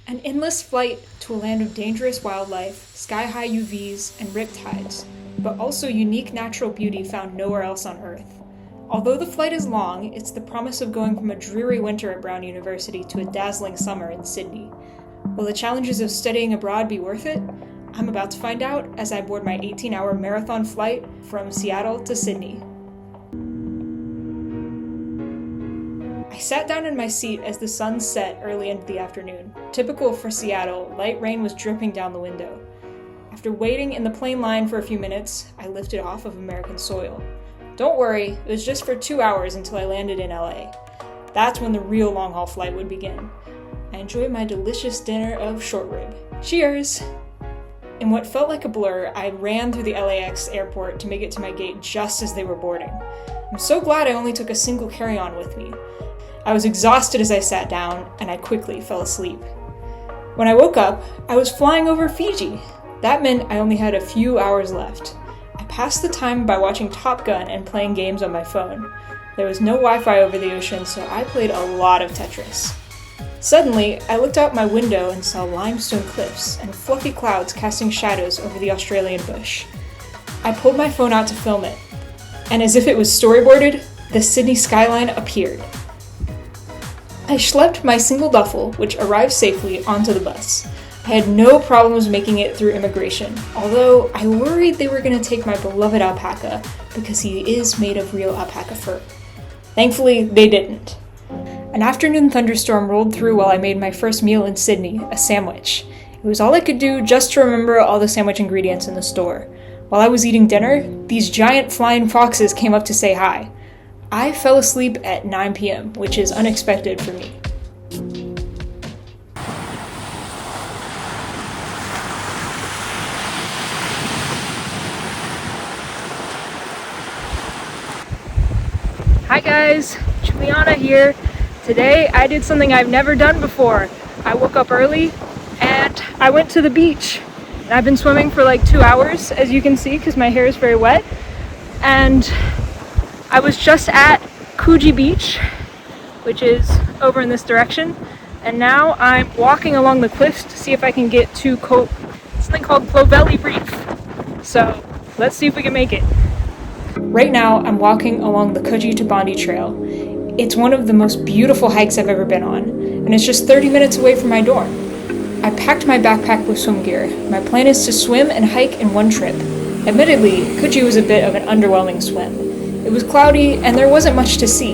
An endless flight to a land of dangerous wildlife, sky-high UVs, and riptides, but also unique natural beauty found nowhere else on Earth. Although the flight is long, it's the promise of going from a dreary winter at Brown University to a dazzling summer in Sydney. Will the challenges of studying abroad be worth it? I'm about to find out as I board my 18-hour marathon flight from Seattle to Sydney. I sat down in my seat as the sun set early into the afternoon. Typical for Seattle, light rain was dripping down the window. After waiting in the plane line for a few minutes, I lifted off of American soil. Don't worry, it was just for 2 hours until I landed in LA. That's when the real long-haul flight would begin. I enjoyed my delicious dinner of short rib. Cheers! In what felt like a blur, I ran through the LAX airport to make it to my gate just as they were boarding. I'm so glad I only took a single carry-on with me. I was exhausted as I sat down, and I quickly fell asleep. When I woke up, I was flying over Fiji. That meant I only had a few hours left. I passed the time by watching Top Gun and playing games on my phone. There was no Wi-Fi over the ocean, so I played a lot of Tetris. Suddenly, I looked out my window and saw limestone cliffs and fluffy clouds casting shadows over the Australian bush. I pulled my phone out to film it, and as if it was storyboarded, the Sydney skyline appeared. I schlepped my single duffel, which arrived safely, onto the bus. I had no problems making it through immigration, although I worried they were going to take my beloved alpaca, because he is made of real alpaca fur. Thankfully, they didn't. An afternoon thunderstorm rolled through while I made my first meal in Sydney, a sandwich. It was all I could do just to remember all the sandwich ingredients in the store. While I was eating dinner, these giant flying foxes came up to say hi. I fell asleep at 9 p.m., which is unexpected for me. Hi guys, Juliana here. Today I did something I've never done before. I woke up early and I went to the beach. And I've been swimming for like 2 hours, as you can see, because my hair is very wet. And I was just at Coogee Beach, which is over in this direction. And now I'm walking along the cliffs to see if I can get to something called Clovelly Reef. So let's see if we can make it. Right now, I'm walking along the Coogee to Bondi Trail. It's one of the most beautiful hikes I've ever been on, and it's just 30 minutes away from my dorm. I packed my backpack with swim gear. My plan is to swim and hike in one trip. Admittedly, Coogee was a bit of an underwhelming swim. It was cloudy, and there wasn't much to see.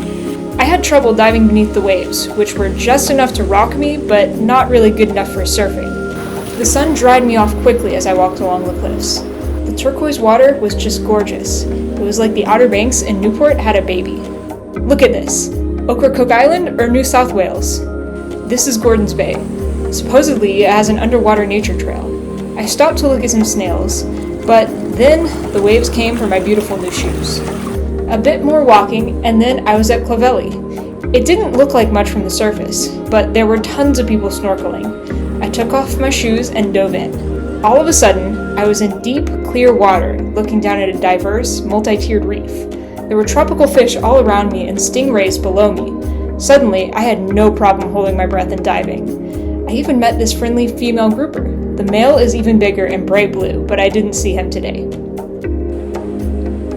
I had trouble diving beneath the waves, which were just enough to rock me, but not really good enough for surfing. The sun dried me off quickly as I walked along the cliffs. The turquoise water was just gorgeous. It was like the Outer Banks in Newport had a baby. Look at this. Ocracoke Island or New South Wales? This is Gordon's Bay. Supposedly, it has an underwater nature trail. I stopped to look at some snails, but then the waves came for my beautiful new shoes. A bit more walking, and then I was at Clovelly. It didn't look like much from the surface, but there were tons of people snorkeling. I took off my shoes and dove in. All of a sudden, I was in deep, clear water, looking down at a diverse, multi-tiered reef. There were tropical fish all around me and stingrays below me. Suddenly, I had no problem holding my breath and diving. I even met this friendly female grouper. The male is even bigger and bright blue, but I didn't see him today.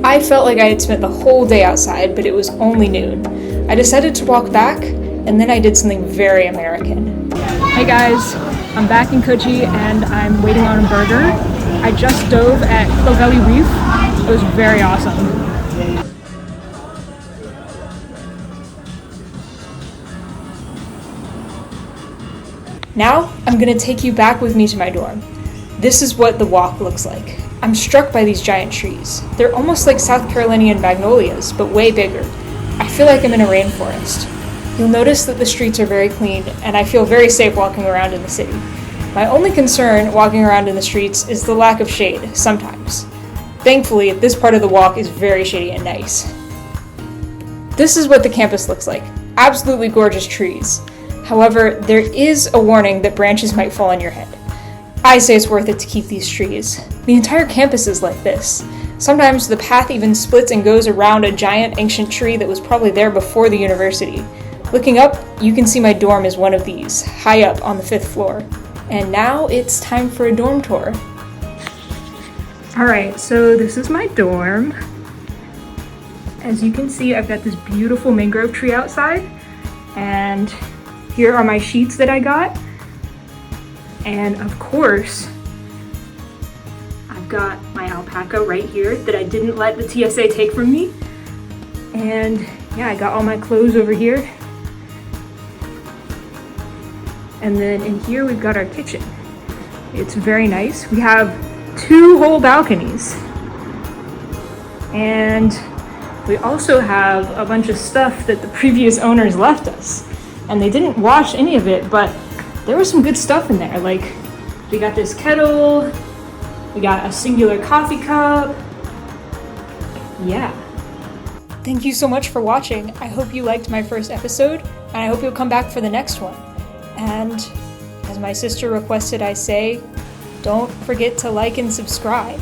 I felt like I had spent the whole day outside, but it was only noon. I decided to walk back, and then I did something very American. Hey guys, I'm back in Coogee, and I'm waiting on a burger. I just dove at Clovelly Reef. It was very awesome. Now, I'm going to take you back with me to my dorm. This is what the walk looks like. I'm struck by these giant trees. They're almost like South Carolinian magnolias, but way bigger. I feel like I'm in a rainforest. You'll notice that the streets are very clean, and I feel very safe walking around in the city. My only concern walking around in the streets is the lack of shade, sometimes. Thankfully, this part of the walk is very shady and nice. This is what the campus looks like. Absolutely gorgeous trees. However, there is a warning that branches might fall on your head. I say it's worth it to keep these trees. The entire campus is like this. Sometimes the path even splits and goes around a giant ancient tree that was probably there before the university. Looking up, you can see my dorm is one of these, high up on the 5th floor. And now it's time for a dorm tour. Alright, so this is my dorm. As you can see, I've got this beautiful mangrove tree outside. And here are my sheets that I got. And of course, I've got my alpaca right here that I didn't let the TSA take from me. And yeah, I got all my clothes over here. And then in here we've got our kitchen. It's very nice. We have 2 whole balconies. And we also have a bunch of stuff that the previous owners left us. And they didn't wash any of it, but there was some good stuff in there. Like, we got this kettle, we got a singular coffee cup. Yeah. Thank you so much for watching. I hope you liked my first episode, and I hope you'll come back for the next one. And as my sister requested I say, don't forget to like and subscribe.